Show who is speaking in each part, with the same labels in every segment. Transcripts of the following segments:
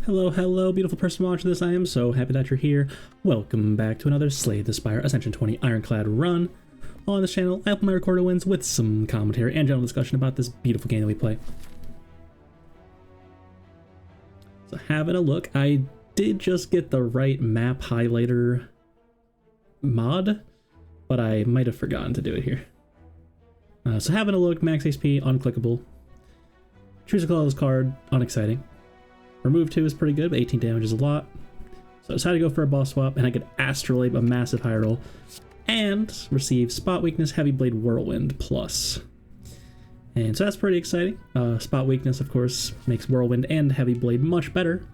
Speaker 1: Hello, hello, beautiful person watching this. I am so happy that you're here. Welcome back to another Slay the Spire Ascension 20 Ironclad run. On this channel, I open my recorded wins with some commentary and general discussion about this beautiful game that we play. So having a look, I did just get the right map highlighter mod, but I might have forgotten to do it here. So having a look, max HP, unclickable. Choose a colorless card, unexciting. Remove 2 is pretty good, but 18 damage is a lot. So I decided to go for a boss swap, and I could Astrolabe a massive high roll, and receive Spot Weakness, Heavy Blade, Whirlwind plus. And so that's pretty exciting. Spot Weakness, of course, makes Whirlwind and Heavy Blade much better,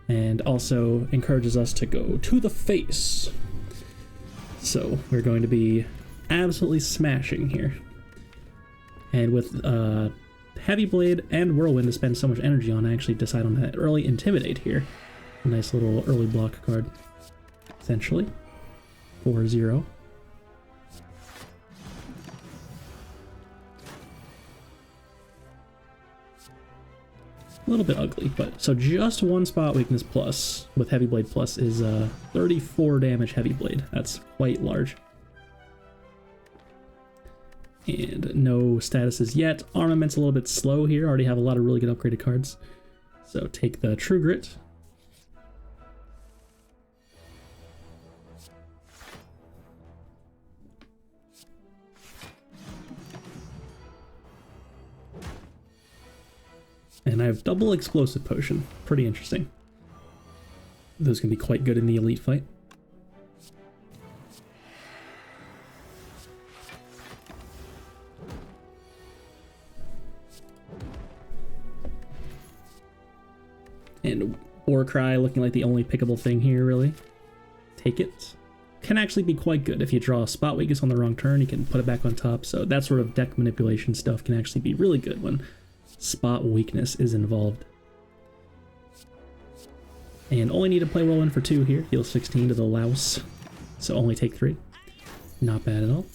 Speaker 1: and also encourages us to go to the face. So we're going to be absolutely smashing here. And with Heavy Blade and Whirlwind to spend so much energy on, I actually decide on that early Intimidate here. A nice little early block card, essentially. 4-0. A little bit ugly, but so just one Spot Weakness plus with Heavy Blade plus is 34 damage Heavy Blade. That's quite large. And no statuses yet. Armament's a little bit slow here. Already have a lot of really good upgraded cards. So take the True Grit. And I have double Explosive Potion. Pretty interesting. Those can be quite good in the elite fight. And Warcry looking like the only pickable thing here, really. Take it. Can actually be quite good. If you draw a Spot Weakness on the wrong turn, you can put it back on top. So that sort of deck manipulation stuff can actually be really good when Spot Weakness is involved. And only need to play Whirlwind for 2 here. Heal 16 to the louse. So only take 3. Not bad at all.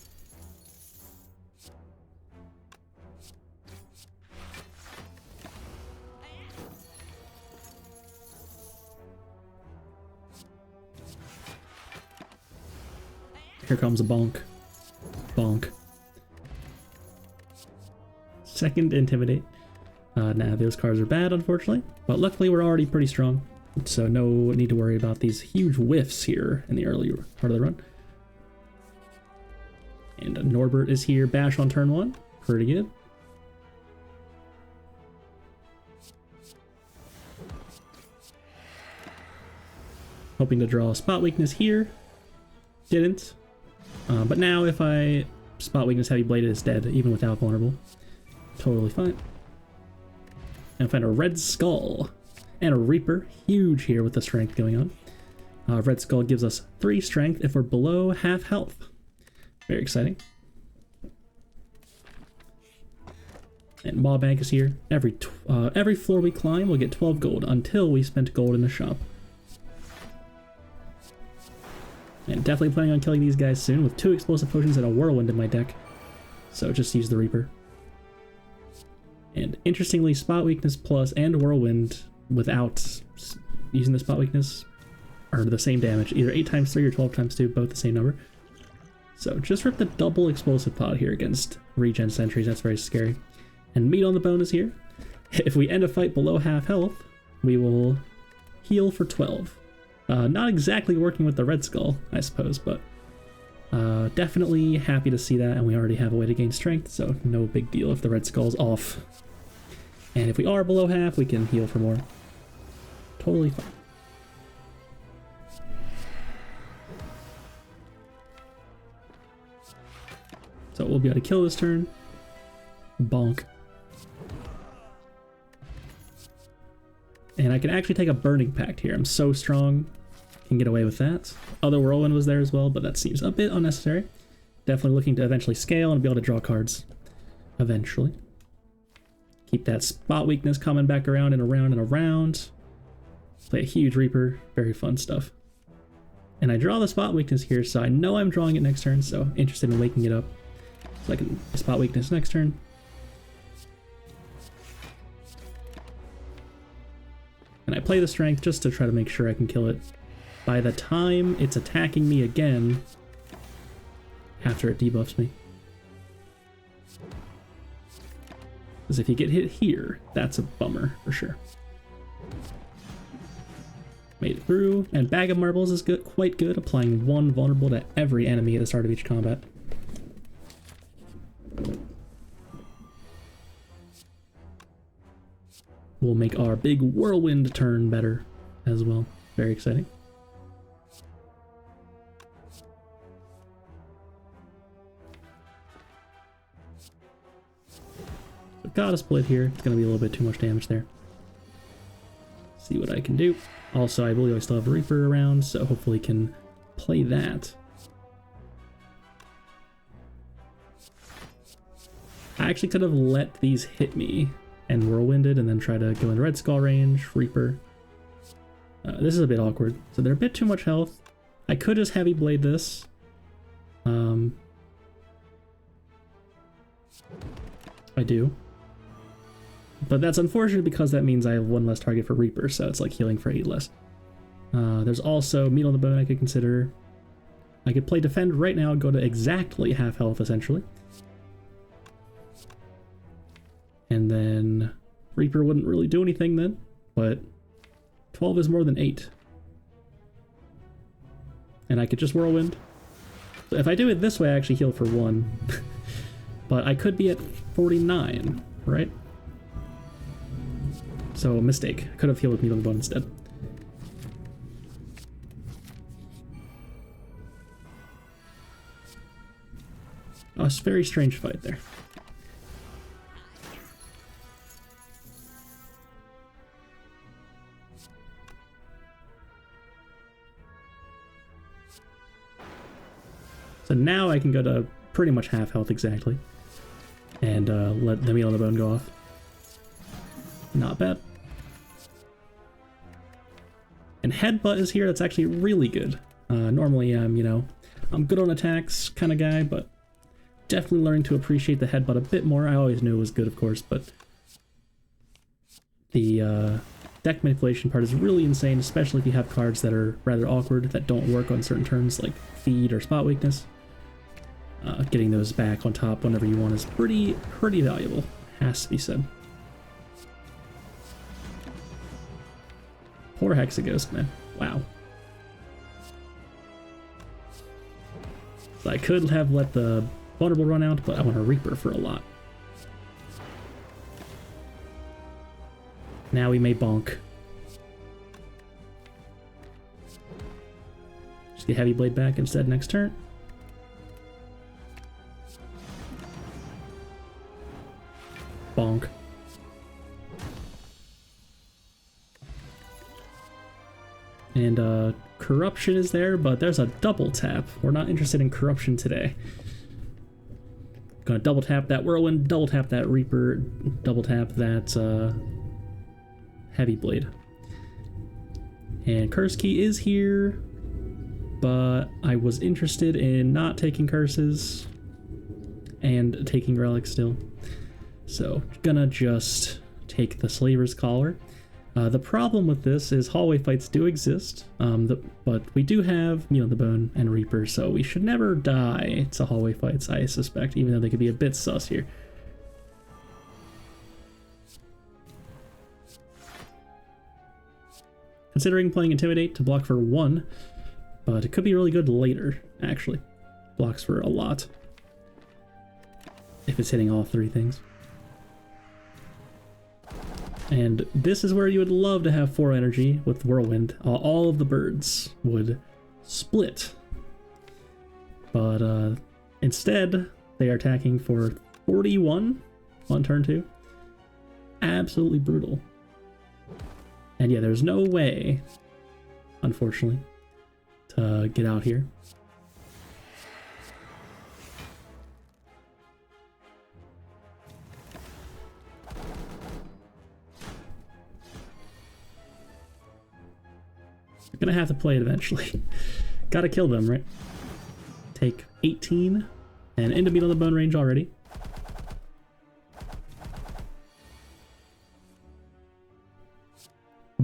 Speaker 1: Here comes a bonk. Bonk. Second Intimidate. Nah, those cards are bad, unfortunately. But luckily, we're already pretty strong. So no need to worry about these huge whiffs here in the early part of the run. And Norbert is here. Bash on turn 1. Pretty good. Hoping to draw a Spot Weakness here. Didn't. But now if I Spot Weakness Heavy Blade, is dead, even without Vulnerable. Totally fine. And find a Red Skull and a Reaper. Huge here with the strength going on. Red Skull gives us 3 strength if we're below half health. Very exciting. And Maw Bank is here. Every floor we climb, we'll get 12 gold until we spent gold in the shop. And definitely planning on killing these guys soon with 2 Explosive Potions and a Whirlwind in my deck. So just use the Reaper. And interestingly, Spot Weakness plus and Whirlwind without using the Spot Weakness are the same damage. Either 8 times 3 or 12 times 2, both the same number. So just rip the double Explosive Pod here against Regen Sentries. That's very scary. And meat on the bone is here. If we end a fight below half health, we will heal for 12. Not exactly working with the Red Skull, I suppose, but definitely happy to see that, and we already have a way to gain strength, so no big deal if the Red Skull's off. And if we are below half, we can heal for more. Totally fine. So we'll be able to kill this turn. Bonk. And I can actually take a Burning Pact here. I'm so strong. Can get away with that. Other Whirlwind was there as well, but that seems a bit unnecessary. Definitely looking to eventually scale and be able to draw cards. Eventually. Keep that Spot Weakness coming back around and around and around. Play a huge Reaper. Very fun stuff. And I draw the Spot Weakness here, so I know I'm drawing it next turn, so interested in waking it up. So I can Spot Weakness next turn. And I play the strength just to try to make sure I can kill it by the time it's attacking me again after it debuffs me. Because if you get hit here, that's a bummer for sure. Made it through, and Bag of Marbles is good, quite good, applying 1 vulnerable to every enemy at the start of each combat. Will make our big whirlwind turn better as well. Very exciting. So Goddess Blade here. It's going to be a little bit too much damage there. See what I can do. Also, I believe I still have Reaper around, so hopefully can play that. I actually could have let these hit me and whirlwinded and then try to go in Red Skull range, Reaper. This is a bit awkward. So they're a bit too much health. I could just Heavy Blade this. I do. But that's unfortunate because that means I have 1 less target for Reaper, so it's like healing for 8 less. There's also Meat on the Bone I could consider. I could play Defend right now and go to exactly half health, essentially. And then Reaper wouldn't really do anything then, but 12 is more than 8. And I could just Whirlwind. So if I do it this way, I actually heal for 1. But I could be at 49, right? So, a mistake. I could have healed with Meat on the Bone instead. Oh, it's a very strange fight there. So now I can go to pretty much half health exactly. And let the Meat on the Bone go off. Not bad. And Headbutt is here. That's actually really good. Normally I'm, you know, I'm good on attacks kind of guy, but definitely learning to appreciate the Headbutt a bit more. I always knew it was good, of course, but the deck manipulation part is really insane, especially if you have cards that are rather awkward, that don't work on certain turns, like Feed or Spot Weakness. Getting those back on top whenever you want is pretty valuable, has to be said. Poor Hexaghost, man. Wow. So I could have let the Vulnerable run out, but I want a Reaper for a lot. Now we may bonk. Just get Heavy Blade back instead next turn. Bonk. And Corruption is there, but there's a double tap. We're not interested in Corruption today. Gonna double tap that Whirlwind, double tap that Reaper, double tap that Heavy Blade. And Curse Key is here, but I was interested in not taking curses and taking relics still. So, gonna just take the Slaver's Collar. The problem with this is hallway fights do exist, but we do have Meat on the Bone and Reaper, so we should never die to hallway fights, I suspect, even though they could be a bit sus here. Considering playing Intimidate to block for 1, but it could be really good later, actually. Blocks for a lot. If it's hitting all 3 things. And this is where you would love to have 4 energy with Whirlwind. All of the birds would split. But instead, they are attacking for 41 on turn 2. Absolutely brutal. And yeah, there's no way, unfortunately, to get out here. You're gonna have to play it eventually. Gotta kill them, right? Take 18 and into Meat on the Bone range already.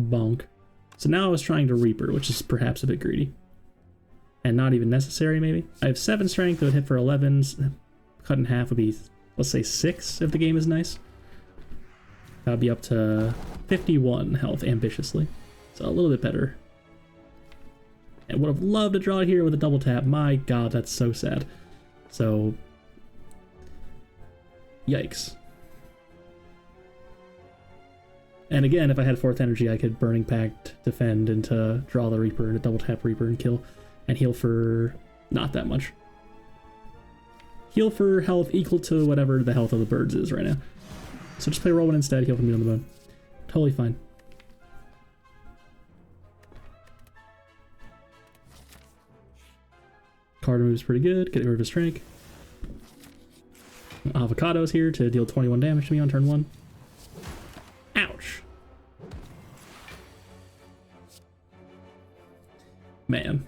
Speaker 1: Bonk. So now I was trying to Reaper, which is perhaps a bit greedy. And not even necessary, maybe. I have 7 strength that would hit for 11s. Cut in half would be, let's say, 6 if the game is nice. That would be up to 51 health ambitiously. So a little bit better. And would have loved to draw it here with a double tap. My god, that's so sad. So, yikes. And again, if I had 4th energy, I could Burning Pact, defend, and to draw the Reaper, and a double tap Reaper and kill. And heal for not that much. Heal for health equal to whatever the health of the birds is right now. So just play Whirlwind instead, heal from me on the bone. Totally fine. Card moves pretty good, get rid of his strength. Avocado's here to deal 21 damage to me on turn 1. Ouch. Man.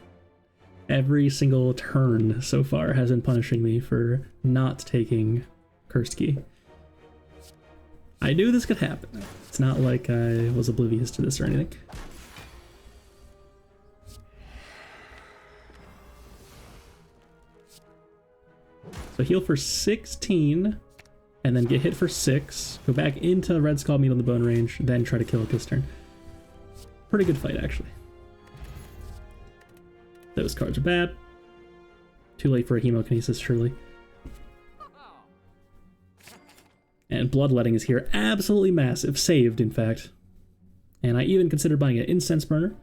Speaker 1: Every single turn so far has been punishing me for not taking Cursed Key. I knew this could happen. It's not like I was oblivious to this or anything. So heal for 16, and then get hit for 6, go back into Red Skull, meet on the bone range, then try to kill it this turn. Pretty good fight, actually. Those cards are bad. Too late for a Hemokinesis, surely. And Bloodletting is here. Absolutely massive. Saved, in fact. And I even considered buying an Incense Burner.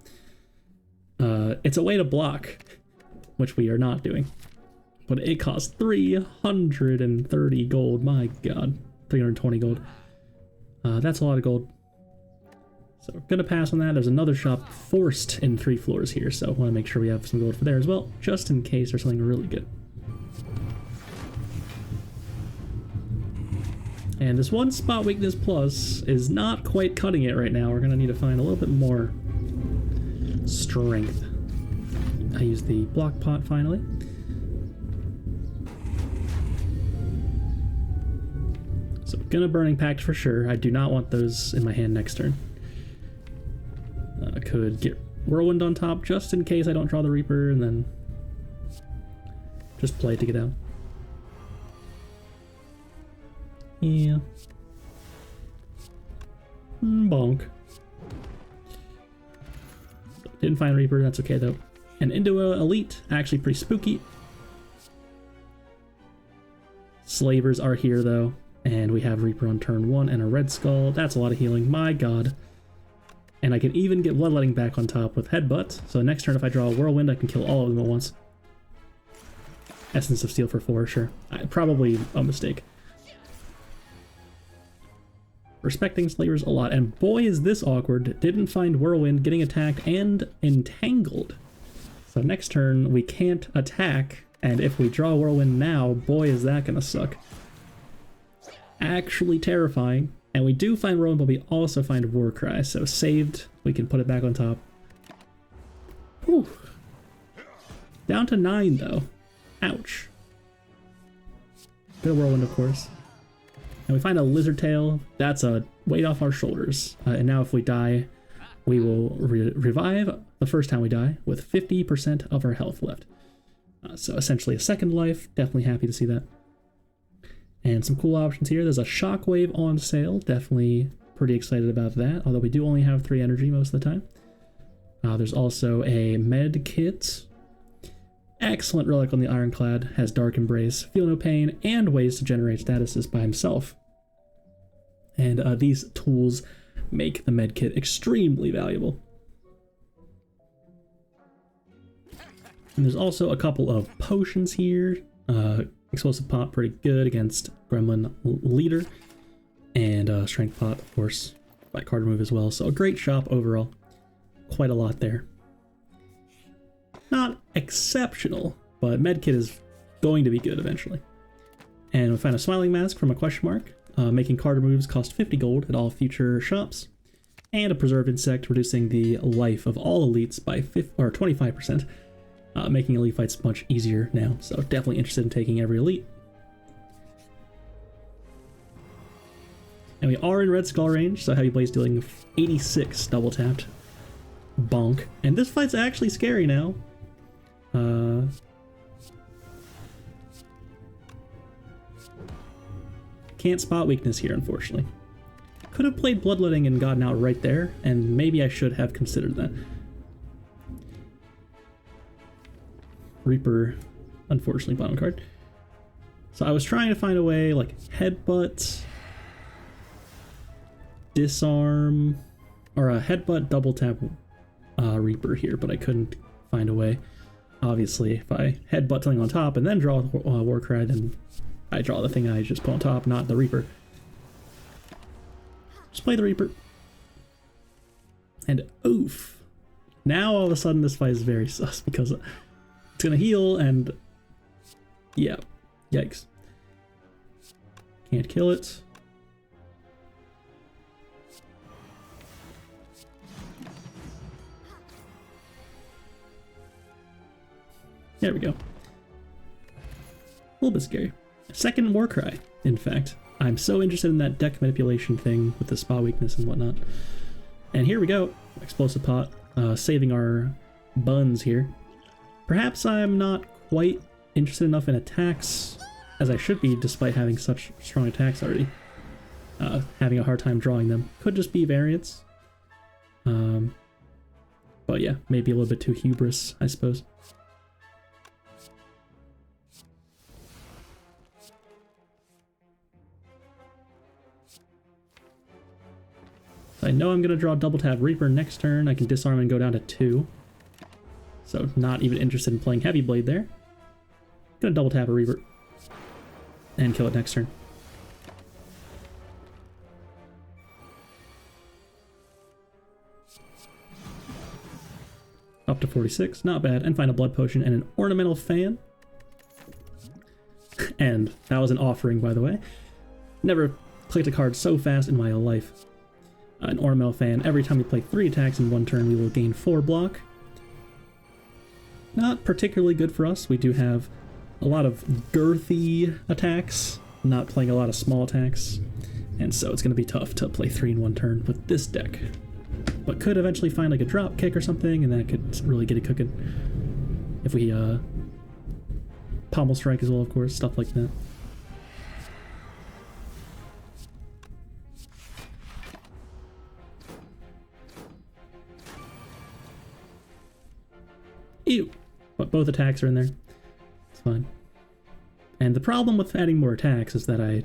Speaker 1: It's a way to block, which we are not doing. But it costs 330 gold. My god. 320 gold. That's a lot of gold. So gonna pass on that. There's another shop forced in 3 floors here, so I want to make sure we have some gold for there as well, just in case there's something really good. And this one spot weakness plus is not quite cutting it right now. We're gonna need to find a little bit more strength. I use the block pot finally. So gonna Burning Pact for sure. I do not want those in my hand next turn. Could get Whirlwind on top just in case I don't draw the Reaper, and then just play to get out. Yeah. Bonk. Didn't find Reaper, that's okay though. And into a Elite, actually pretty spooky. Slavers are here though, and we have Reaper on turn 1 and a Red Skull. That's a lot of healing, my god. And I can even get Bloodletting back on top with Headbutt, so next turn if I draw a Whirlwind, I can kill all of them at once. Essence of Steel for 4, sure. Probably a mistake. Respecting Slavers a lot, and boy is this awkward. Didn't find Whirlwind, getting attacked and entangled. So next turn we can't attack, and if we draw Whirlwind now, boy is that gonna suck. Actually terrifying. And we do find Whirlwind, but we also find Warcry, so saved, we can put it back on top. Whew. Down to 9 though. Ouch. Bit of Whirlwind, of course. And we find a Lizard Tail. That's a weight off our shoulders. And now if we die, we will revive the first time we die with 50% of our health left. So essentially a second life. Definitely happy to see that. And some cool options here. There's a Shockwave on sale. Definitely pretty excited about that. Although we do only have 3 energy most of the time. There's also a Med Kit. Excellent relic on the Ironclad. Has Dark Embrace, Feel No Pain, and ways to generate statuses by himself. And these tools make the Med Kit extremely valuable. And there's also a couple of potions here. Explosive Pot, pretty good against Gremlin Leader. And Strength Pot, of course, by card move as well. So a great shop overall. Quite a lot there. Not exceptional, but Medkit is going to be good eventually. And we find a Smiling Mask from a question mark. Making card moves cost 50 gold at all future shops. And a Preserve Insect, reducing the life of all elites by 25%. Making elite fights much easier now, so definitely interested in taking every elite. And we are in red skull range, so Heavy Blade's dealing 86 double tapped. Bonk. And this fight's actually scary now. Can't spot weakness here, unfortunately. Could have played Bloodletting and gotten out right there, and maybe I should have considered that. Reaper, unfortunately, bottom card. So I was trying to find a way, like, headbutt, disarm, or a headbutt double tap Reaper here, but I couldn't find a way. Obviously, if I headbutt something on top and then draw Warcry, then I draw the thing I just put on top, not the Reaper. Just play the Reaper. And oof. Now all of a sudden this fight is very sus because it's gonna heal and yeah, yikes. Can't kill it. There we go. A little bit scary. Second Warcry, in fact. I'm so interested in that deck manipulation thing with the spot weakness and whatnot. And here we go. Explosive Pot, saving our buns here. Perhaps I'm not quite interested enough in attacks as I should be, despite having such strong attacks already. Having a hard time drawing them. Could just be variance. But yeah, maybe a little bit too hubris, I suppose. I know I'm going to draw double tap Reaper next turn. I can disarm and go down to 2. So not even interested in playing Heavy Blade there. Gonna double tap a Reaper. And kill it next turn. Up to 46, not bad. And find a Blood Potion and an Ornamental Fan. And that was an offering, by the way. Never clicked a card so fast in my life. An Ornamental Fan. Every time we play 3 attacks in one turn, we will gain 4 block. Not particularly good for us. We do have a lot of girthy attacks, not playing a lot of small attacks. And so it's going to be tough to play 3 in one turn with this deck. But could eventually find like a drop kick or something, and that could really get it cooking. If we Pommel Strike as well, of course, stuff like that. Ew! But both attacks are in there. It's fine. And the problem with adding more attacks is that I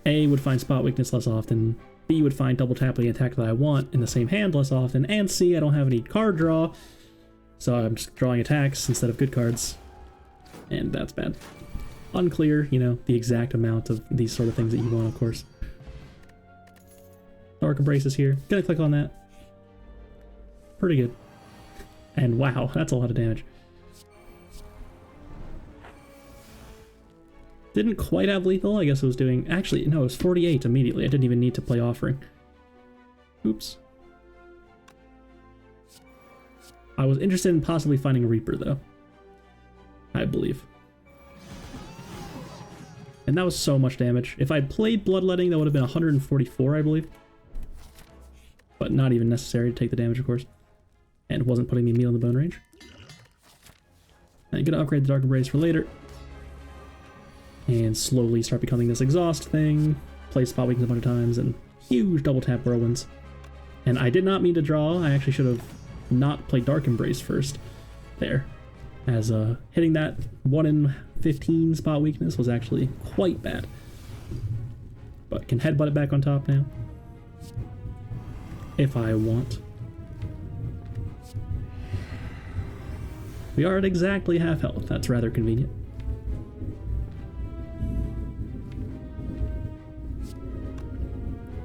Speaker 1: A, would find spot weakness less often, B, would find double tap the attack that I want in the same hand less often, and C, I don't have any card draw, so I'm just drawing attacks instead of good cards. And that's bad. Unclear, you know, the exact amount of these sort of things that you want, of course. Dark Embrace is here. Gonna click on that. Pretty good. And wow, that's a lot of damage. Didn't quite have lethal. I guess it was doing... Actually, no, it was 48 immediately. I didn't even need to play Offering. Oops. I was interested in possibly finding a Reaper, though. I believe. And that was so much damage. If I'd played Bloodletting, that would have been 144, I believe. But not even necessary to take the damage, of course. And wasn't putting me meat on the bone range. I'm gonna upgrade the Dark Embrace for later. And slowly start becoming this exhaust thing. Play spot weakness a bunch of times, and huge double tap whirlwinds. And I did not mean to draw. I actually should have not played Dark Embrace first. There. As hitting that 1 in 15 spot weakness was actually quite bad. But can headbutt it back on top now. If I want. We are at exactly half health. That's rather convenient.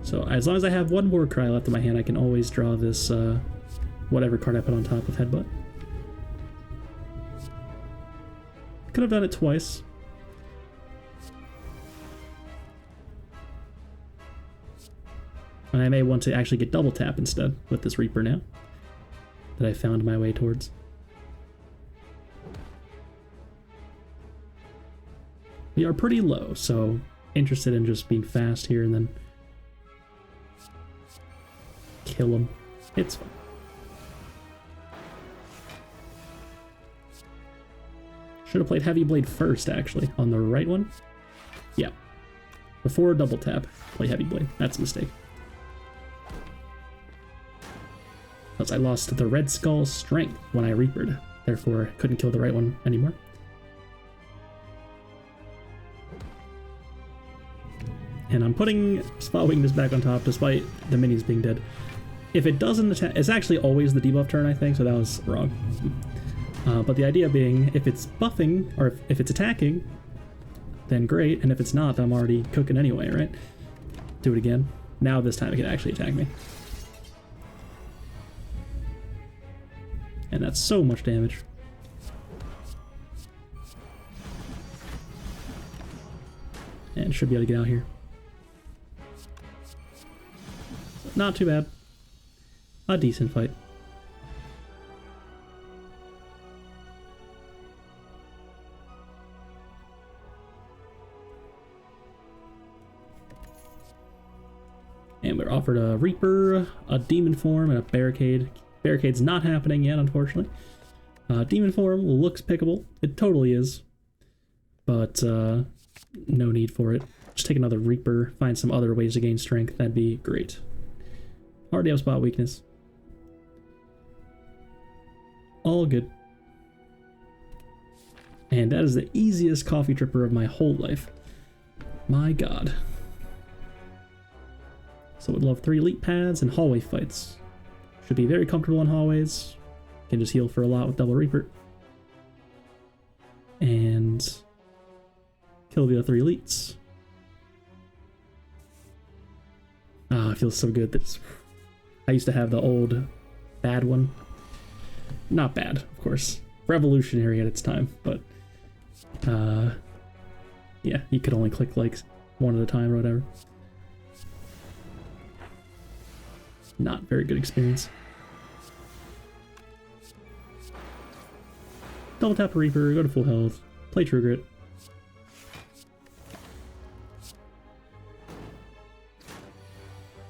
Speaker 1: So as long as I have 1 more Cry left in my hand, I can always draw this whatever card I put on top of Headbutt. Could have done it twice. And I may want to actually get double tap instead with this Reaper now that I found my way towards. We are pretty low, so interested in just being fast here and then kill him. It's fine. Should have played Heavy Blade first, actually, on the right one. Yeah. Before double tap, play Heavy Blade. That's a mistake. Because I lost the Red Skull strength when I Reapered. Therefore, couldn't kill the right one anymore. And I'm putting Spot Weakness back on top despite the minions being dead. If it doesn't attack, it's actually always the debuff turn, I think, so that was wrong. But the idea being, if it's buffing, or if it's attacking, then great, and if it's not, then I'm already cooking anyway, right? Do it again. Now this time it can actually attack me. And that's so much damage. And should be able to get out here. Not too bad. A decent fight. And we're offered a Reaper, a Demon Form, and a Barricade. Barricade's not happening yet, unfortunately. Demon Form looks pickable. It totally is. But no need for it. Just take another Reaper, find some other ways to gain strength. That'd be great. Already have Spot Weakness. All good. And that is the easiest coffee tripper of my whole life. My god. So would love 3 elite pads and hallway fights. Should be very comfortable in hallways. Can just heal for a lot with double Reaper. And kill the other 3 elites. Ah, it feels so good. I used to have the old bad one. Not bad, of course. Revolutionary at its time, but yeah, you could only click like one at a time or whatever. Not very good experience. Double tap a Reaper, go to full health, play True Grit.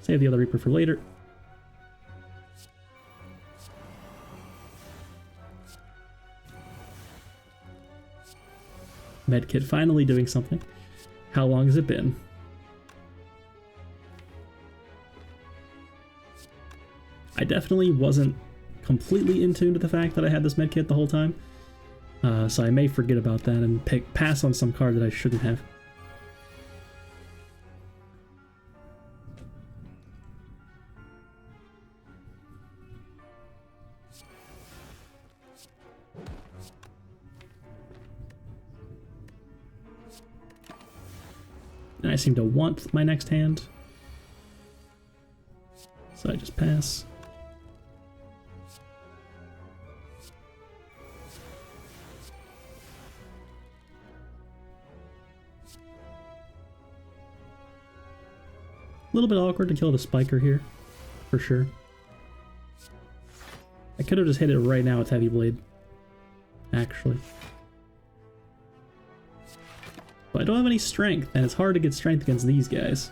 Speaker 1: Save the other Reaper for later. Medkit finally doing something. How long has it been? I definitely wasn't completely in tune to the fact that I had this medkit the whole time. So I may forget about that and pass on some card that I shouldn't have. And I seem to want my next hand. So I just pass. A little bit awkward to kill the Spiker here, for sure. I could have just hit it right now with Heavy Blade, actually. But I don't have any strength, and it's hard to get strength against these guys,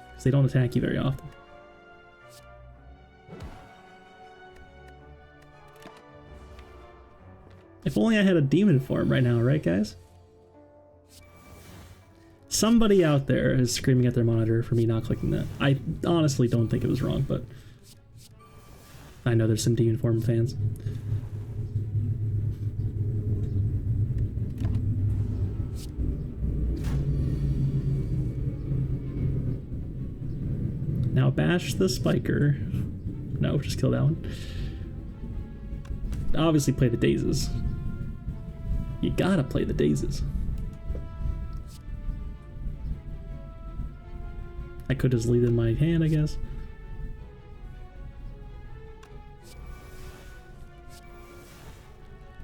Speaker 1: because they don't attack you very often. If only I had a demon form right now, right guys? Somebody out there is screaming at their monitor for me not clicking that. I honestly don't think it was wrong, but I know there's some demon form fans. Now bash the Spiker. No, just kill that one. Obviously play the Dazes. You gotta play the Dazes. I could just leave it in my hand, I guess.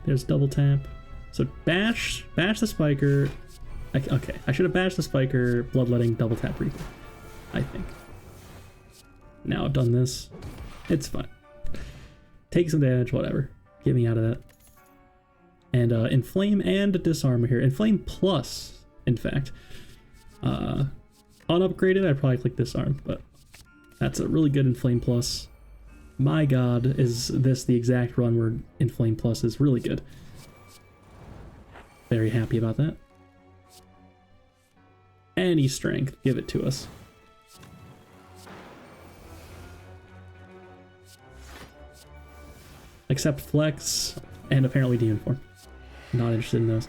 Speaker 1: There's double tap. So bash the Spiker. Okay, I should have bashed the Spiker, bloodletting, double tap Reaper, I think. Now I've done this. It's fine. Take some damage, whatever. Get me out of that. And Inflame and Disarm here. Inflame plus, in fact. Unupgraded, I'd probably click Disarm, but that's a really good Inflame Plus. My god, is this the exact run where Inflame Plus is really good. Very happy about that. Any strength, give it to us. Except Flex, and apparently Demon Form. Not interested in those.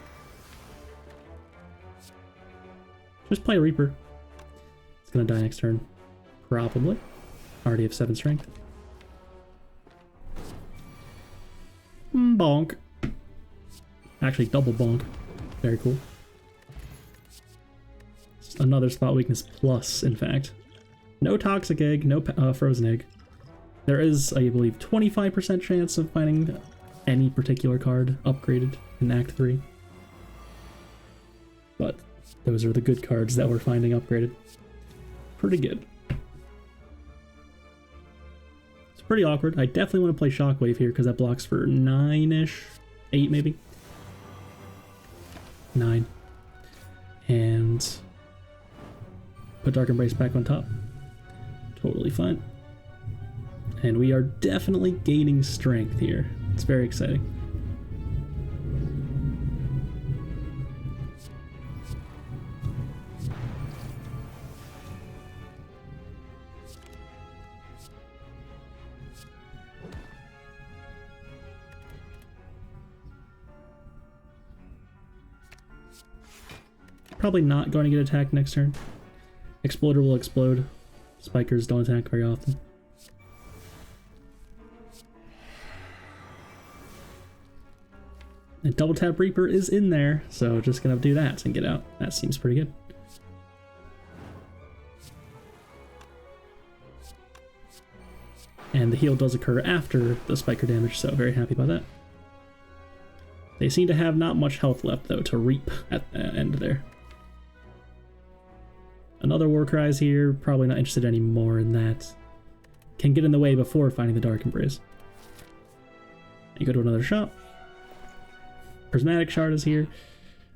Speaker 1: Just play Reaper. It's gonna die next turn. Probably. Already have 7 strength. Bonk. Actually, double bonk. Very cool. Another spot weakness plus, in fact. No Toxic Egg, no Frozen Egg. There is, I believe, 25% chance of finding any particular card upgraded in Act 3. But those are the good cards that we're finding upgraded. Pretty good. It's pretty awkward. I definitely want to play Shockwave here because that blocks for 9-ish. 8 maybe? 9. And put Dark Embrace back on top. Totally fine. And we are definitely gaining strength here. It's very exciting. Probably not going to get attacked next turn. Exploder will explode. Spikers don't attack very often. And Double Tap Reaper is in there, so just gonna do that and get out. That seems pretty good. And the heal does occur after the spiker damage, so very happy about that. They seem to have not much health left, though, to reap at the end there. Another Warcries here, probably not interested anymore in that. Can get in the way before finding the Dark Embrace. You go to another shop. Prismatic Shard is here.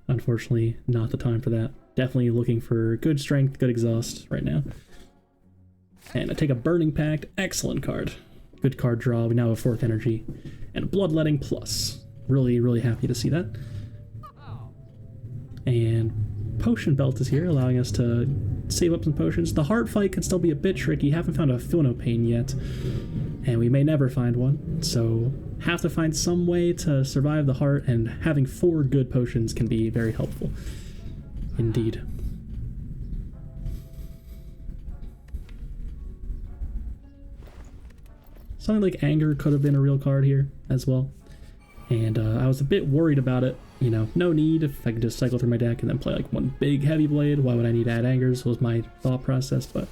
Speaker 1: Unfortunately, not the time for that. Definitely looking for good strength, good exhaust right now. And I take a Burning Pact. Excellent card. Good card draw. We now have 4th energy. And Bloodletting Plus. Really, really happy to see that. And Potion Belt is here, allowing us to save up some potions. The Heart Fight could still be a bit tricky. Haven't found a Philnopain yet. And we may never find one. So have to find some way to survive the heart, and having 4 good potions can be very helpful. Indeed. Something like Anger could have been a real card here as well. And I was a bit worried about it. You know, no need. If I could just cycle through my deck and then play like one big heavy blade, why would I need to add Angers was my thought process. But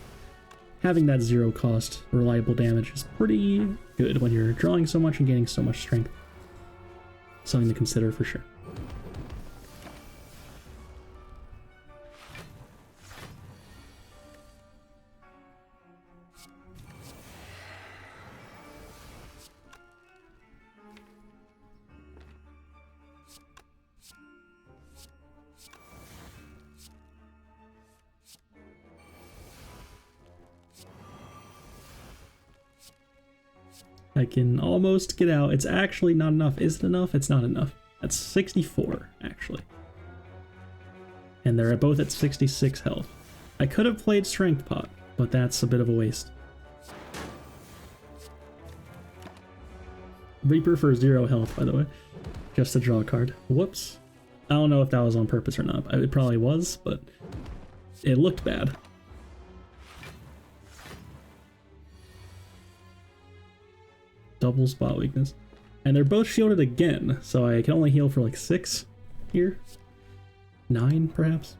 Speaker 1: having that 0 cost reliable damage is pretty good when you're drawing so much and gaining so much strength. Something to consider for sure. I can almost get out. It's actually not enough. Is it enough? It's not enough. That's 64, actually. And they're both at 66 health. I could have played Strength Pot, but that's a bit of a waste. Reaper for 0 health, by the way. Just to draw a card. Whoops. I don't know if that was on purpose or not. It probably was, but it looked bad. Double spot weakness. And they're both shielded again, so I can only heal for like 6 here. 9, perhaps?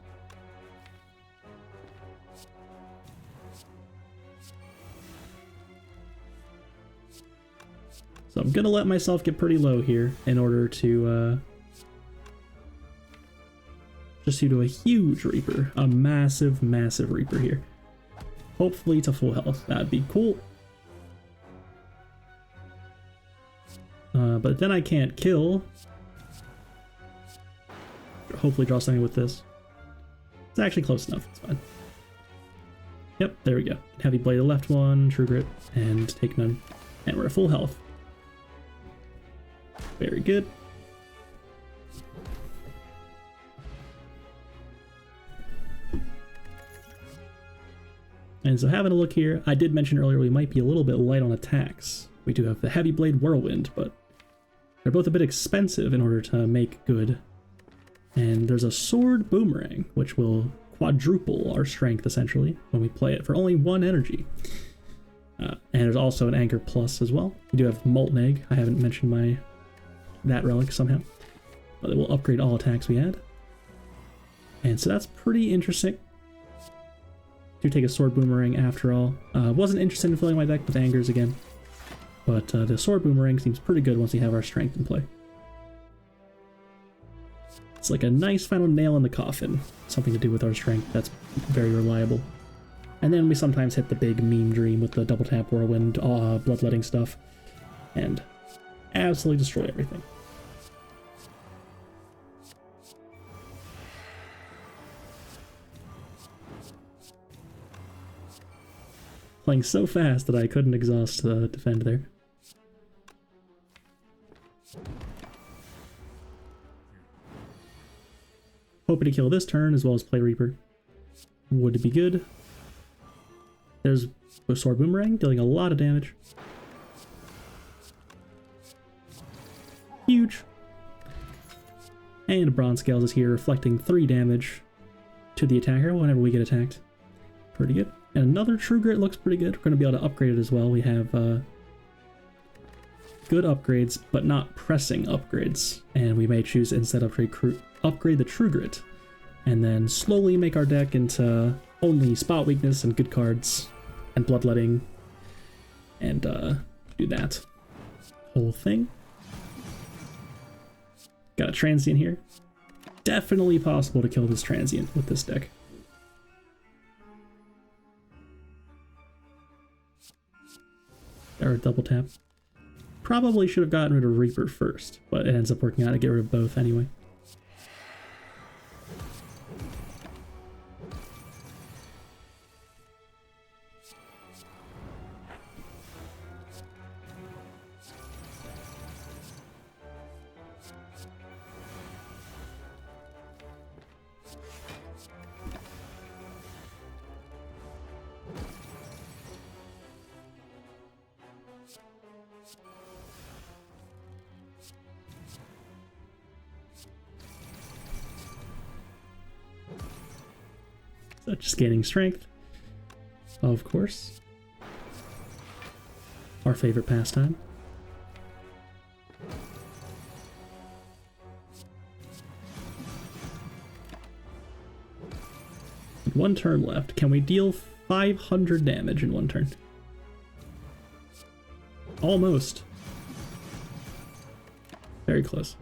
Speaker 1: So I'm gonna let myself get pretty low here in order to just do a huge Reaper. A massive, massive Reaper here. Hopefully to full health. That'd be cool. But then I can't kill. Hopefully draw something with this. It's actually close enough. It's fine. Yep, there we go. Heavy Blade the left one, True Grit, and take none. And we're at full health. Very good. And so having a look here, I did mention earlier we might be a little bit light on attacks. We do have the Heavy Blade Whirlwind, but they're both a bit expensive in order to make good. And there's a Sword Boomerang, which will quadruple our strength, essentially, when we play it for only 1 energy. And there's also an Anchor Plus as well. We do have Molten Egg. I haven't mentioned that relic somehow. But it will upgrade all attacks we add. And so that's pretty interesting. Do take a Sword Boomerang after all. Wasn't interested in filling my deck with Angers again. But the Sword Boomerang seems pretty good once we have our strength in play. It's like a nice final nail in the coffin. Something to do with our strength that's very reliable. And then we sometimes hit the big meme dream with the double tap whirlwind, bloodletting stuff. And absolutely destroy everything. Playing so fast that I couldn't exhaust the defend there. Hoping to kill this turn as well as play Reaper. Would be good. There's a Sword Boomerang, dealing a lot of damage. Huge. And Bronze Scales is here, reflecting 3 damage to the attacker whenever we get attacked. Pretty good. And another True Grit looks pretty good. We're going to be able to upgrade it as well. We have good upgrades, but not pressing upgrades. And we may choose to instead upgrade the True Grit, and then slowly make our deck into only Spot Weakness and good cards, and Bloodletting, and do that whole thing. Got a Transient here. Definitely possible to kill this Transient with this deck. Or double tap. Probably should have gotten rid of Reaper first, but it ends up working out to get rid of both anyway. So just gaining strength, of course. Our favorite pastime. One turn left. Can we deal 500 damage in 1 turn? Almost. Very close.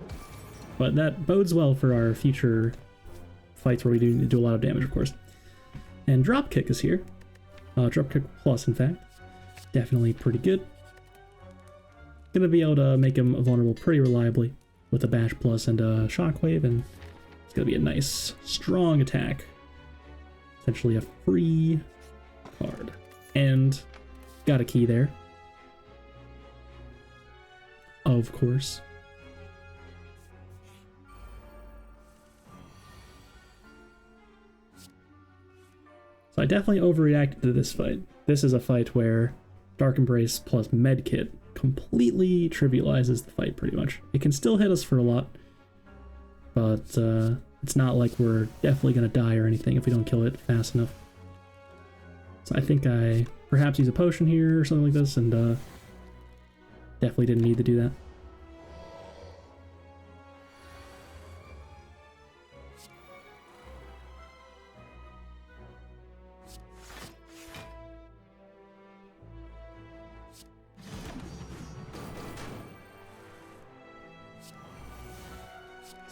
Speaker 1: But that bodes well for our future fights where we do a lot of damage, of course. And Dropkick is here. Dropkick Plus, in fact. Definitely pretty good. Gonna be able to make him vulnerable pretty reliably with a Bash Plus and a Shockwave, and it's gonna be a nice, strong attack. Essentially a free card. And got a key there. Of course. So I definitely overreacted to this fight. This is a fight where Dark Embrace plus Medkit completely trivializes the fight pretty much. It can still hit us for a lot, but it's not like we're definitely going to die or anything if we don't kill it fast enough. So I think I perhaps use a potion here or something like this, and definitely didn't need to do that.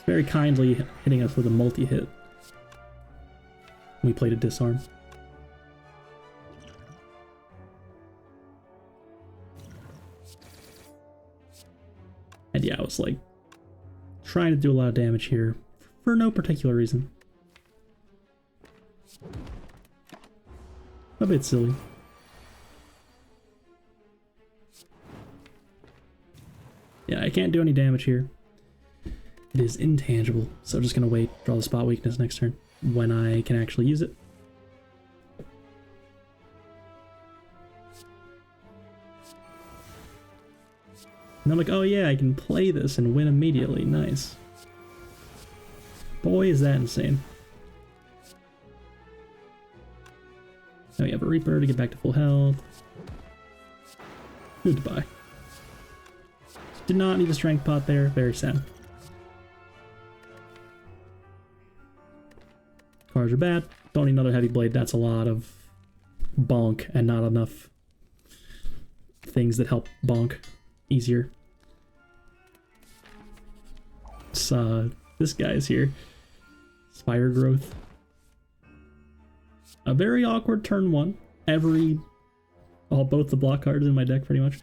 Speaker 1: Very kindly hitting us with a multi-hit. We played a Disarm. And yeah, I was like trying to do a lot of damage here for no particular reason. A bit silly. Yeah, I can't do any damage here. It is intangible, so just gonna wait, draw the spot weakness next turn, when I can actually use it. And I'm like, oh yeah, I can play this and win immediately, nice. Boy, is that insane. Now we have a Reaper to get back to full health. Goodbye. Did not need a strength pot there, very sad. Cards are bad. Don't need another heavy blade, that's a lot of bonk and not enough things that help bonk easier. So, this guy's here. Spire growth. A very awkward turn one. Both the block cards in my deck pretty much.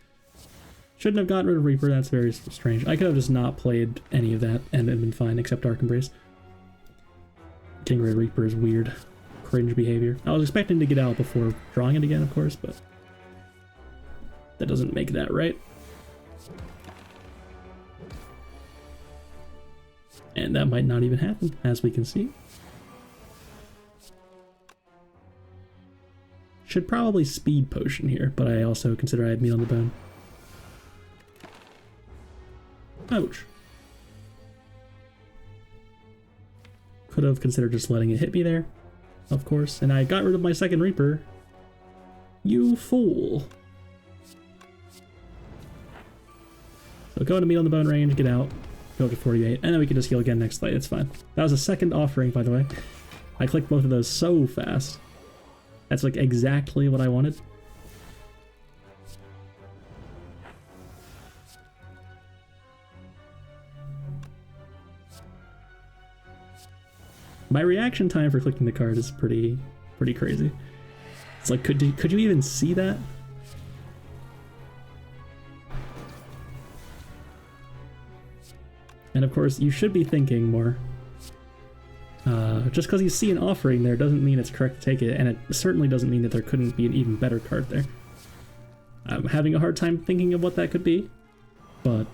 Speaker 1: Shouldn't have gotten rid of Reaper, that's very strange. I could have just not played any of that and it'd been fine, except Dark Embrace. Getting rid of Reaper is weird. Cringe behavior. I was expecting to get out before drawing it again, of course, but that doesn't make that right. And that might not even happen, as we can see. Should probably speed potion here, but I also consider I have meat on the bone. Ouch. Could have considered just letting it hit me there, of course. And I got rid of my second Reaper. You fool. So go to meat on the bone range, get out, go up to 48, and then we can just heal again next fight, it's fine. That was a second offering, by the way. I clicked both of those so fast. That's like exactly what I wanted. My reaction time for clicking the card is pretty crazy. It's like, could you even see that? And of course, you should be thinking more. Just because you see an offering there doesn't mean it's correct to take it, and it certainly doesn't mean that there couldn't be an even better card there. I'm having a hard time thinking of what that could be, but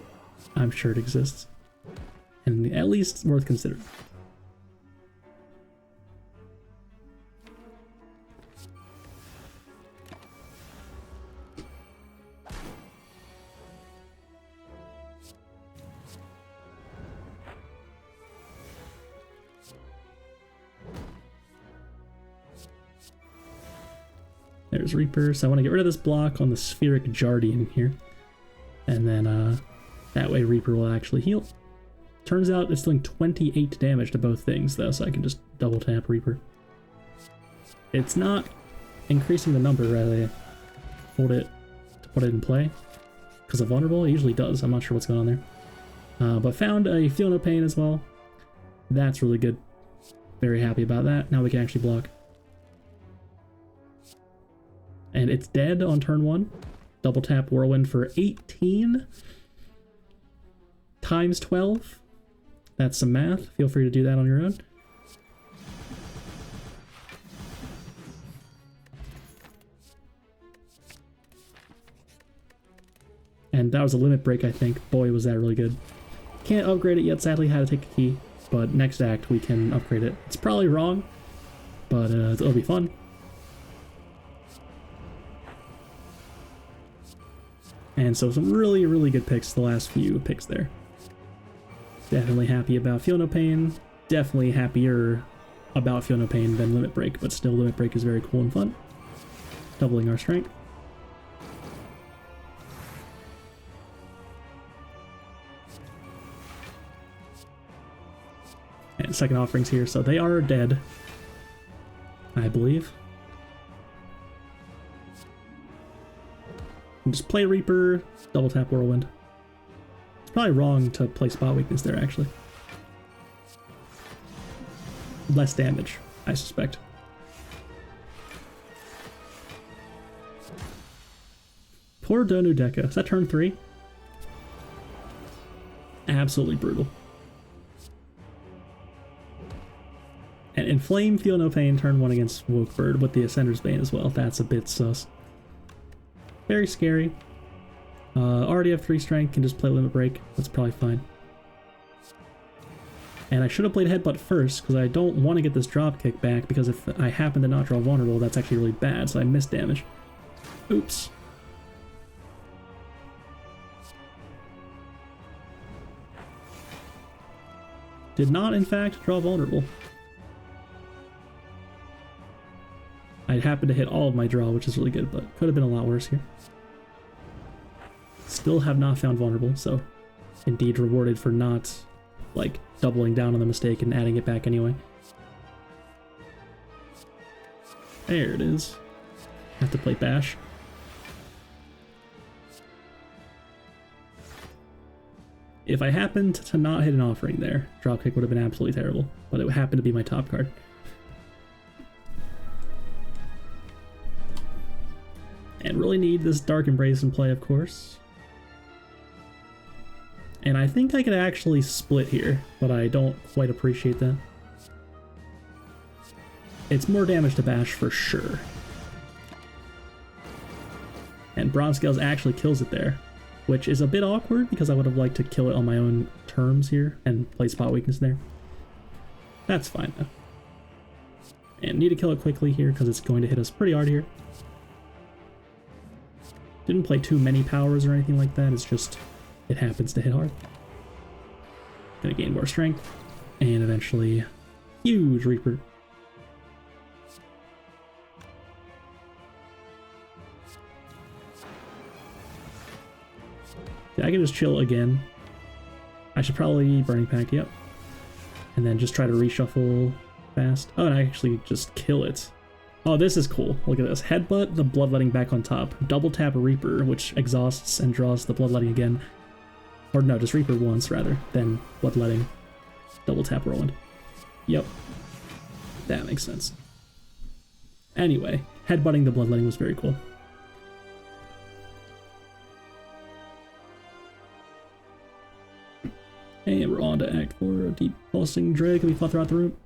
Speaker 1: I'm sure it exists. And at least worth considering. There's Reaper, so I want to get rid of this block on the Spheric Jardian here. And then that way Reaper will actually heal. Turns out it's doing 28 damage to both things though, so I can just double tap Reaper. It's not increasing the number as I hold it to put it in play. Because of Vulnerable, it usually does. I'm not sure what's going on there. But found a Feel No Pain as well. That's really good. Very happy about that. Now we can actually block. And it's dead on turn 1. Double tap Whirlwind for 18 times 12. That's some math. Feel free to do that on your own. And that was a limit break, I think. Boy, was that really good. Can't upgrade it yet, sadly. Had to take a key. But next act, we can upgrade it. It's probably wrong, but it'll be fun. And so some really, really good picks, the last few picks there. Definitely happy about Feel No Pain. Definitely happier about Feel No Pain than Limit Break, but still Limit Break is very cool and fun. Doubling our strength. And second offerings here, so they are dead, I believe. Just play Reaper, double tap Whirlwind. It's probably wrong to play Spot Weakness there, actually. Less damage, I suspect. Poor Donu Deca. Is that turn 3? Absolutely brutal. And Inflame, Feel No Pain, turn 1 against Wokebird with the Ascender's Bane as well. That's a bit sus. Very scary. Already have 3 strength, can just play Limit Break. That's probably fine. And I should have played Headbutt first, because I don't want to get this drop kick back, because if I happen to not draw vulnerable, that's actually really bad, so I miss damage. Oops. Did not, in fact, draw vulnerable. I happened to hit all of my draw, which is really good, but could have been a lot worse here. Still have not found vulnerable, so indeed rewarded for not, like, doubling down on the mistake and adding it back anyway. There it is. Have to play Bash. If I happened to not hit an offering there, Dropkick would have been absolutely terrible, but it happened to be my top card. And really need this Dark Embrace in play, of course. And I think I could actually split here, but I don't quite appreciate that. It's more damage to Bash for sure. And Bronze Scales actually kills it there, which is a bit awkward because I would have liked to kill it on my own terms here and play Spot Weakness there. That's fine though. And need to kill it quickly here because it's going to hit us pretty hard here. Didn't play too many powers or anything like that, it's just it happens to hit hard. Gonna gain more strength, and eventually, huge Reaper. Yeah, I can just chill again. I should probably Burning Pact, yep. And then just try to reshuffle fast. Oh, and I actually just kill it. Oh, this is cool. Look at this. Headbutt the Bloodletting back on top. Double tap Reaper, which exhausts and draws the Bloodletting again. Or no, just Reaper once, rather, then Bloodletting. Double tap Roland. Yep. That makes sense. Anyway, headbutting the Bloodletting was very cool. And we're on to Act 4. A deep pulsing Drake can be fought throughout the room.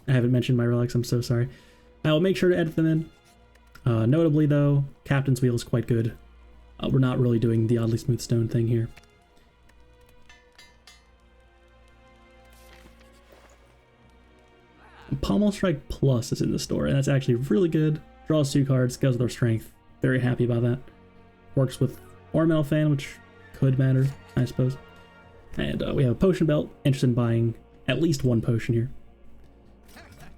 Speaker 1: I haven't mentioned my relics, I'm so sorry. I will make sure to edit them in. Notably though, Captain's Wheel is quite good. We're not really doing the Oddly Smooth Stone thing here. Pommel Strike Plus is in the store, and that's actually really good. Draws 2 cards, goes with our strength. Very happy about that. Works with Ornamental Fan, which could matter, I suppose. And we have a Potion Belt. Interested in buying at least 1 potion here.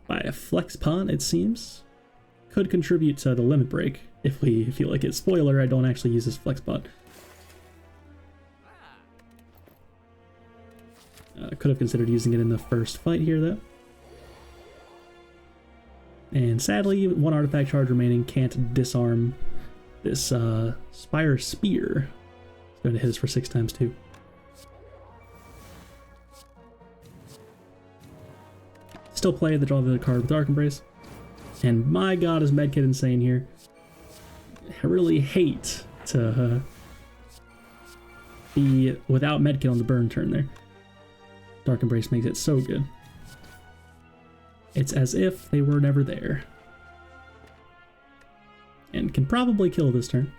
Speaker 1: Buy a Flex Pawn, it seems. Could contribute to the Limit Break if we feel like it. Spoiler, I don't actually use this Flex Pot. Could have considered using it in the first fight here, though. And sadly, 1 artifact charge remaining, can't disarm this Spire Spear. It's going to hit us for 6 times too. Still play the draw the card with Dark Embrace. And my god, is Medkit insane here. I really hate to be without Medkit on the burn turn there. Dark Embrace makes it so good. It's as if they were never there. And can probably kill this turn,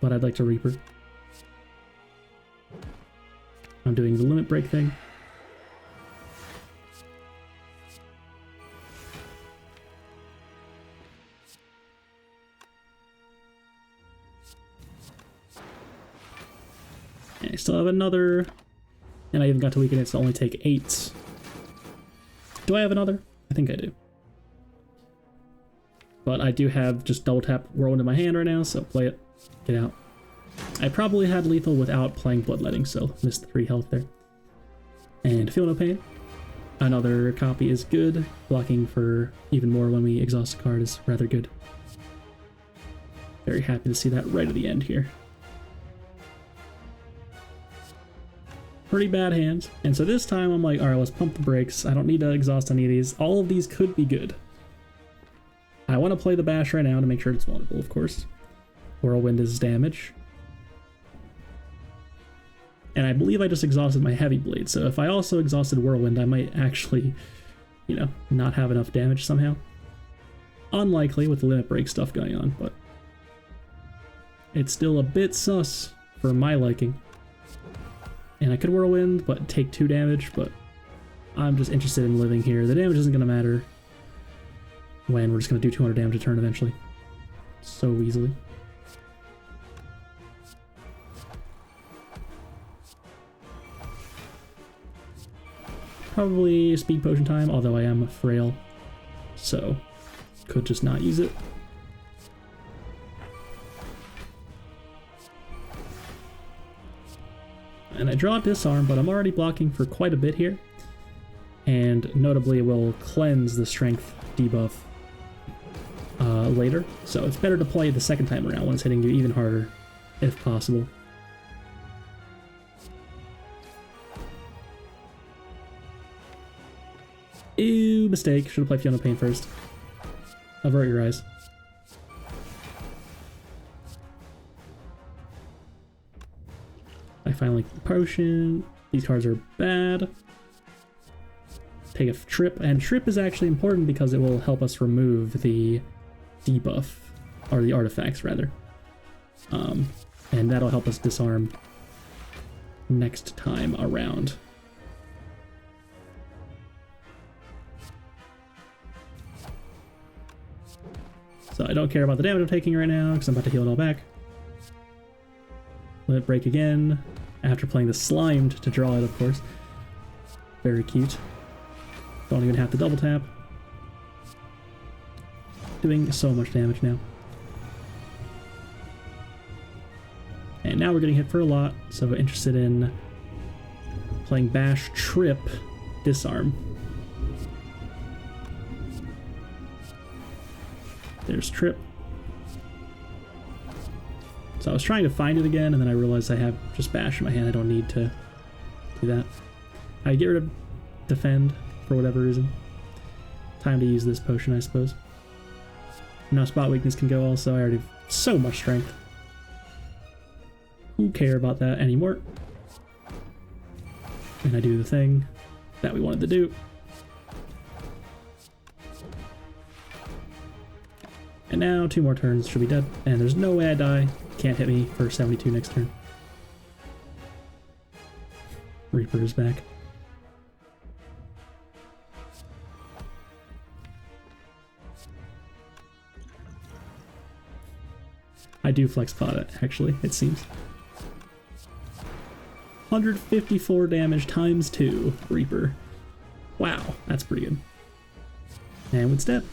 Speaker 1: but I'd like to Reaper. I'm doing the Limit Break thing. And I still have another, and I even got to weaken it to only take 8. Do I have another? I think I do. But I do have just double tap Whirlwind in my hand right now, so play it. Get out. I probably had lethal without playing Bloodletting, so missed 3 health there. And Feel No Pain. Another copy is good. Blocking for even more when we exhaust a card is rather good. Very happy to see that right at the end here. Pretty bad hands, and so this time I'm like, alright, let's pump the brakes. I don't need to exhaust any of these. All of these could be good. I want to play the Bash right now to make sure it's vulnerable, of course. Whirlwind is damage. And I believe I just exhausted my Heavy Blade, so if I also exhausted Whirlwind, I might actually, you know, not have enough damage somehow. Unlikely with the limit break stuff going on, but it's still a bit sus for my liking. And I could Whirlwind, but take 2 damage, but I'm just interested in living here. The damage isn't going to matter when we're just going to do 200 damage a turn eventually. So easily. Probably speed potion time, although I am frail, so could just not use it. And I draw Disarm, but I'm already blocking for quite a bit here. And notably, it will cleanse the strength debuff later. So it's better to play the second time around when it's hitting you even harder, if possible. Ew, mistake. Should have played Fiona Pain first. Avert your eyes. I finally potion. These cards are bad. Take a trip, and trip is actually important because it will help us remove the debuff, or the artifacts rather. And that'll help us disarm next time around. So I don't care about the damage I'm taking right now because I'm about to heal it all back. Let it break again after playing the Slimed to draw it, of course. Very cute. Don't even have to double tap. Doing so much damage now. And now we're getting hit for a lot, so interested in playing Bash, Trip, Disarm. There's Trip. So I was trying to find it again, and then I realized I have just Bash in my hand. I don't need to do that. I get rid of Defend for whatever reason. Time to use this potion, I suppose. Now Spot Weakness can go also. I already have so much strength. Who care about that anymore? And I do the thing that we wanted to do. And now 2 more turns, should be dead. And there's no way I die. Can't hit me for 72 next turn. Reaper is back. I do flex pot it, actually, it seems. 154 damage times 2, Reaper. Wow, that's pretty good. And with step.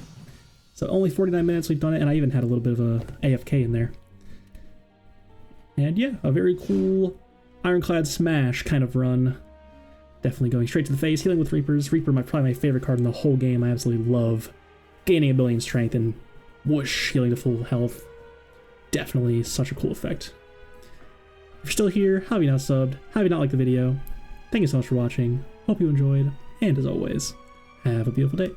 Speaker 1: So only 49 minutes we've done it, and I even had a little bit of a AFK in there. And yeah, a very cool Ironclad Smash kind of run. Definitely going straight to the face, healing with Reapers. Reaper, probably my favorite card in the whole game. I absolutely love gaining a billion strength and whoosh, healing to full health. Definitely such a cool effect. If you're still here, how have you not subbed? How have you not liked the video? Thank you so much for watching. Hope you enjoyed, and as always, have a beautiful day.